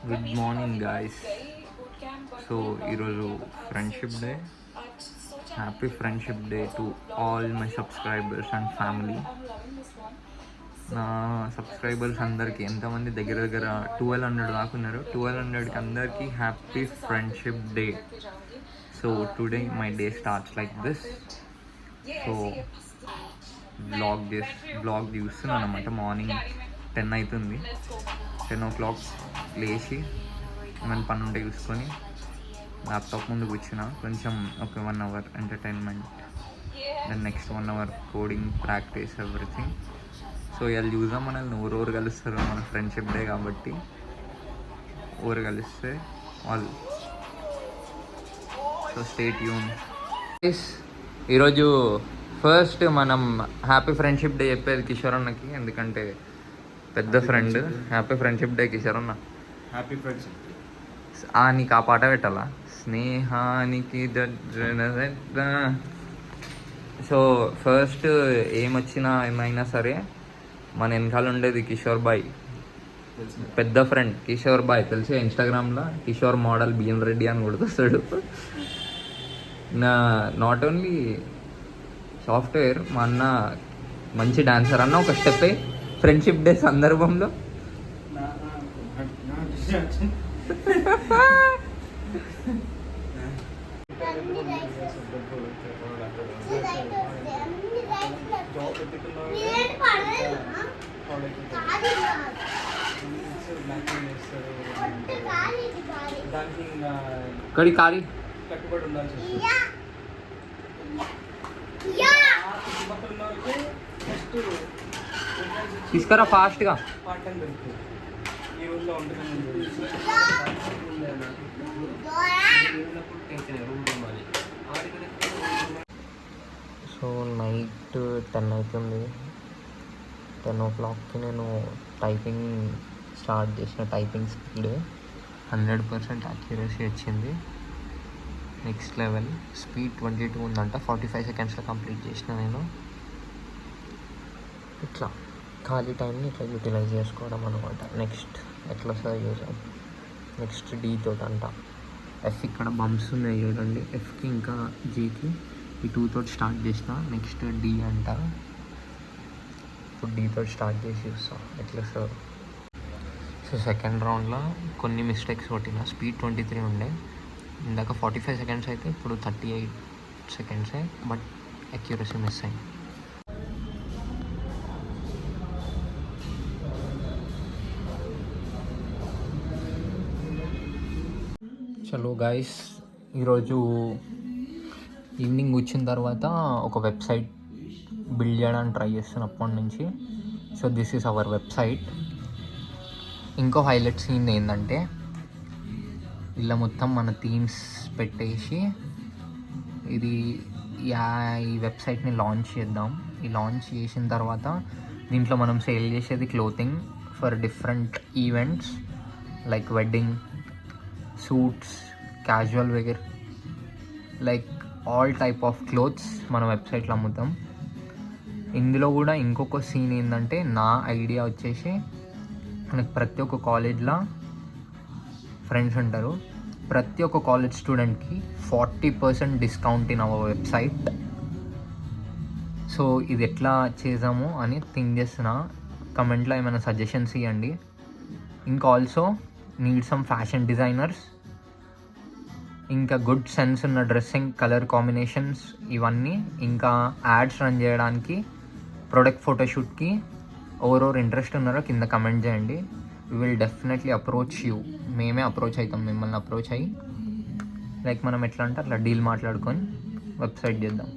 Good morning guys. So ఈరోజు friendship day. Happy friendship day to all my subscribers and family. నా subscribers అందరికీ, ఎంతమంది దగ్గర దగ్గర 1200 దాకా ఉన్నారు, 1200కి అందరికీ happy friendship day. So today my day starts like this. So blog చూస్తున్నాను అనమాట. మార్నింగ్ 10 అవుతుంది. 10 o'clock లేచి ఏమైనా పని ఉంటే చూసుకొని ల్యాప్టాప్ ముందు కూర్చున్నా. కొంచెం ఒక 1 hour entertainment, then next 1 hour coding practice everything. So ఇవాళ చూద్దాం మనల్ని ఎవరెవరు కలుస్తారు. మన ఫ్రెండ్షిప్ డే కాబట్టి ఎవరు కలిస్తే వాళ్ళు. So stay tune. ఈరోజు ఫస్ట్ మనం హ్యాపీ ఫ్రెండ్షిప్ డే చెప్పేది కిషోర్ అన్నకి, ఎందుకంటే పెద్ద friend. Happy friendship day Kishore అన్న. Happy friendship. నీకు ఆ పాట పెట్టాలా? స్నేహానికి సో ఫస్ట్ ఏమొచ్చినా ఏమైనా సరే మన వెనకాల ఉండేది కిషోర్ బాయ్, పెద్ద ఫ్రెండ్ కిషోర్ బాయ్. తెలిసి ఇన్స్టాగ్రామ్లో కిషోర్ మోడల్ బిఎన్ రెడ్డి అని కొడుతాడు. నాట్ ఓన్లీ సాఫ్ట్వేర్, మా అన్న మంచి డాన్సర్. అన్న ఒక స్టెప్ ఫ్రెండ్షిప్ డే సందర్భంలో కడి కారీ కట్టుబడి ఉండాల్సి వస్తుంది. తీసుకురా ఫాస్ట్గా. పాటలు దొరుకుతుంది ఈ ఊళ్ళో ఉంటుంది. సో నైట్ 10 అవుతుంది. 10 o'clockకి నేను టైపింగ్ స్టార్ట్ చేసిన. టైపింగ్ స్పీడ్ 100% యాక్యురసీ వచ్చింది. Next level. స్పీడ్ 22 ఉందంట. 45 secondsలో కంప్లీట్ చేసిన నేను. ఇట్లా ఖాళీ టైంని ఇట్లా యూటిలైజ్ చేసుకోవడం అనమాట. నెక్స్ట్ ఎట్లా సర్వ్ చేసాం. నెక్స్ట్ డీ తోటి అంట. ఎఫ్ ఇక్కడ బంప్స్ ఉన్నాయి చూడండి. ఎఫ్కి ఇంకా జీకి ఈ 2 తోటి స్టార్ట్ చేసిన. నెక్స్ట్ డి అంట. ఇప్పుడు డీ తోటి స్టార్ట్ చేసి చూస్తాం ఎట్లా సర్వ్. సో సెకండ్ రౌండ్లో కొన్ని మిస్టేక్స్ కొట్టిన. స్పీడ్ 23 ఉండే, ఇందాక 45 seconds అయితే ఇప్పుడు 38 seconds. బట్ అక్యురసీ మిస్ అయింది. చలో గాయస్, ఈరోజు ఈవినింగ్ వచ్చిన తర్వాత ఒక వెబ్సైట్ బిల్డ్ చేయడానికి ట్రై చేస్తున్నప్పటి నుంచి. So this is our website. ఇంకో హైలైట్ సీన్ ఏంటంటే ఇలా మొత్తం మన థీమ్స్ పెట్టేసి ఈ వెబ్సైట్ని లాంచ్ చేద్దాం. ఈ లాంచ్ చేసిన తర్వాత దీంట్లో మనం సేల్ చేసేది clothing for different events like wedding, suits, casual wear, like all type of clothes మన వెబ్సైట్లో అమ్ముతాం. ఇందులో కూడా ఇంకొక సీన్ ఏంటంటే, నా ఐడియా వచ్చేసి మనకు ప్రతి ఒక్క కాలేజ్లో ఫ్రెండ్స్ ఉంటారు. ప్రతి ఒక్క కాలేజ్ స్టూడెంట్కి 40% discount in our website. So ఇది ఎట్లా చేద్దాము అని థింక్ చేస్తున్నా. కమెంట్లో ఏమైనా సజెషన్స్ ఇవ్వండి. ఇంకా also need some fashion designers, ఇంకా గుడ్ సెన్స్ ఉన్న డ్రెస్సింగ్, కలర్ కాంబినేషన్స్ ఇవన్నీ. ఇంకా యాడ్స్ రన్ చేయడానికి, ప్రొడక్ట్ ఫోటోషూట్కి ఎవరెవరు ఇంట్రెస్ట్ ఉన్నారో కింద కమెంట్ చేయండి. We will definitely approach you. మేమే అప్రోచ్ అవుతాం, మిమ్మల్ని అప్రోచ్ అయ్యి లైక్ మనం ఎట్లా అంటే అట్లా డీల్ మాట్లాడుకొని వెబ్సైట్ చేద్దాం.